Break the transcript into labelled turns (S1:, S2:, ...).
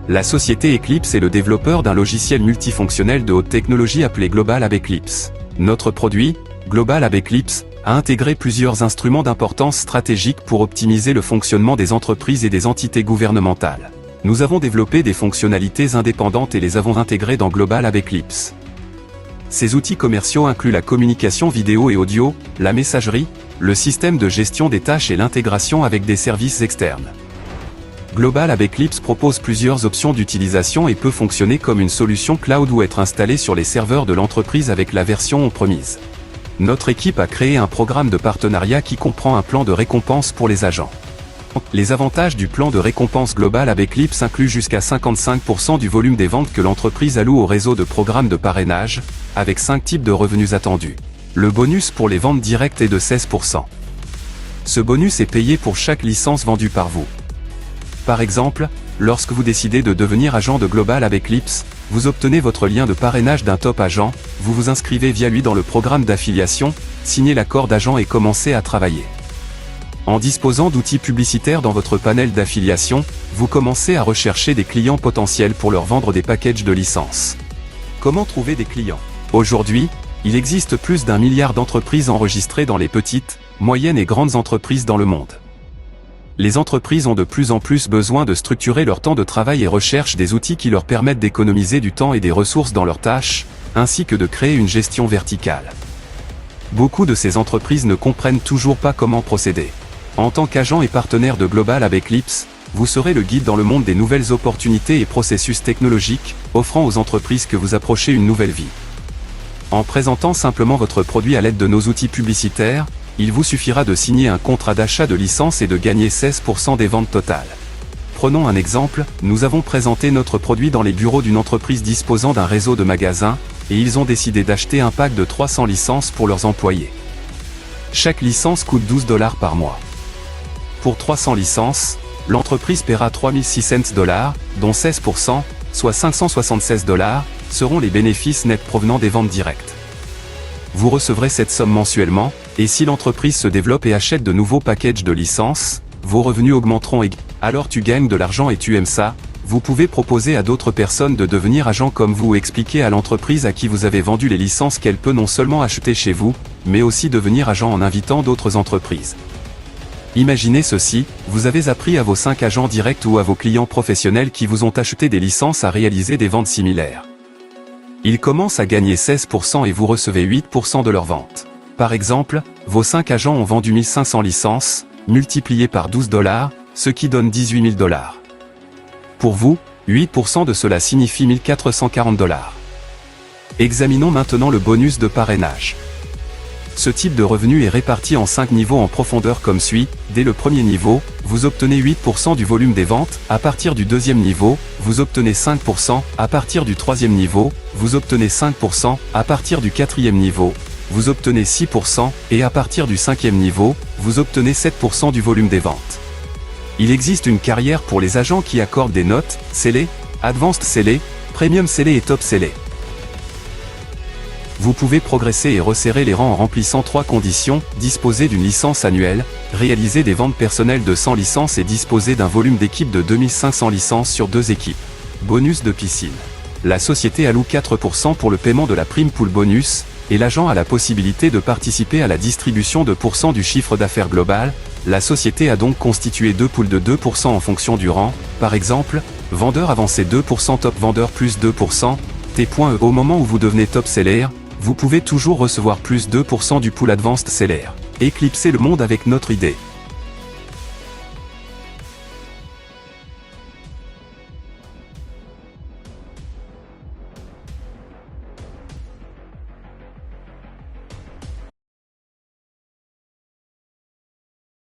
S1: La société Eclipse est le développeur d'un logiciel multifonctionnel de haute technologie appelé Global Hub Eclipse. Notre produit, Global Hub Eclipse, a intégré plusieurs instruments d'importance stratégique pour optimiser le fonctionnement des entreprises et des entités gouvernementales. Nous avons développé des fonctionnalités indépendantes et les avons intégrées dans Global Hub Eclipse. Ces outils commerciaux incluent la communication vidéo et audio, la messagerie, le système de gestion des tâches et l'intégration avec des services externes. Global Hub Eclipse propose plusieurs options d'utilisation et peut fonctionner comme une solution cloud ou être installé sur les serveurs de l'entreprise avec la version on-premise. Notre équipe a créé un programme de partenariat qui comprend un plan de récompense pour les agents. Les avantages du plan de récompense Global Hub Eclipse incluent jusqu'à 55% du volume des ventes que l'entreprise alloue au réseau de programmes de parrainage, avec 5 types de revenus attendus. Le bonus pour les ventes directes est de 16%. Ce bonus est payé pour chaque licence vendue par vous. Par exemple, lorsque vous décidez de devenir agent de Global Hub Eclipse, vous obtenez votre lien de parrainage d'un top agent, vous vous inscrivez via lui dans le programme d'affiliation, signez l'accord d'agent et commencez à travailler. En disposant d'outils publicitaires dans votre panel d'affiliation, vous commencez à rechercher des clients potentiels pour leur vendre des packages de licences. Comment trouver des clients? Aujourd'hui, il existe plus d'1 milliard d'entreprises enregistrées dans les petites, moyennes et grandes entreprises dans le monde. Les entreprises ont de plus en plus besoin de structurer leur temps de travail et recherchent des outils qui leur permettent d'économiser du temps et des ressources dans leurs tâches, ainsi que de créer une gestion verticale. Beaucoup de ces entreprises ne comprennent toujours pas comment procéder. En tant qu'agent et partenaire de Global Hub Eclipse, vous serez le guide dans le monde des nouvelles opportunités et processus technologiques, offrant aux entreprises que vous approchez une nouvelle vie. En présentant simplement votre produit à l'aide de nos outils publicitaires, il vous suffira de signer un contrat d'achat de licence et de gagner 16% des ventes totales. Prenons un exemple, nous avons présenté notre produit dans les bureaux d'une entreprise disposant d'un réseau de magasins, et ils ont décidé d'acheter un pack de 300 licences pour leurs employés. Chaque licence coûte $12 par mois. Pour 300 licences, l'entreprise paiera $3,600, dont 16%, soit $576, seront les bénéfices nets provenant des ventes directes. Vous recevrez cette somme mensuellement, et si l'entreprise se développe et achète de nouveaux packages de licences, vos revenus augmenteront et alors tu gagnes de l'argent et tu aimes ça. Vous pouvez proposer à d'autres personnes de devenir agents comme vous ou expliquer à l'entreprise à qui vous avez vendu les licences qu'elle peut non seulement acheter chez vous, mais aussi devenir agent en invitant d'autres entreprises. Imaginez ceci, vous avez appris à vos 5 agents directs ou à vos clients professionnels qui vous ont acheté des licences à réaliser des ventes similaires. Ils commencent à gagner 16% et vous recevez 8% de leurs ventes. Par exemple, vos 5 agents ont vendu 1500 licences, multipliées par $12, ce qui donne $18 000. Pour vous, 8% de cela signifie $1440. Examinons maintenant le bonus de parrainage. Ce type de revenu est réparti en 5 niveaux en profondeur comme suit. Dès le premier niveau, vous obtenez 8% du volume des ventes, à partir du deuxième niveau, vous obtenez 5%, à partir du troisième niveau, vous obtenez 5%, à partir du quatrième niveau, vous obtenez 6%, et à partir du cinquième niveau, vous obtenez 7% du volume des ventes. Il existe une carrière pour les agents qui accordent des notes, Scellé, Advanced Scellé, Premium Scellé et Top Scellé. Vous pouvez progresser et resserrer les rangs en remplissant 3 conditions, disposer d'une licence annuelle, réaliser des ventes personnelles de 100 licences et disposer d'un volume d'équipe de 2500 licences sur 2 équipes. Bonus de piscine. La société alloue 4% pour le paiement de la prime pool bonus, et l'agent a la possibilité de participer à la distribution de % du chiffre d'affaires global. La société a donc constitué 2 pools de 2% en fonction du rang, par exemple, vendeur avancé 2%, top vendeur plus 2%, T.E. Au moment où vous devenez top seller, vous pouvez toujours recevoir plus 2% du pool Advanced Seller. Éclipsez le monde avec notre idée.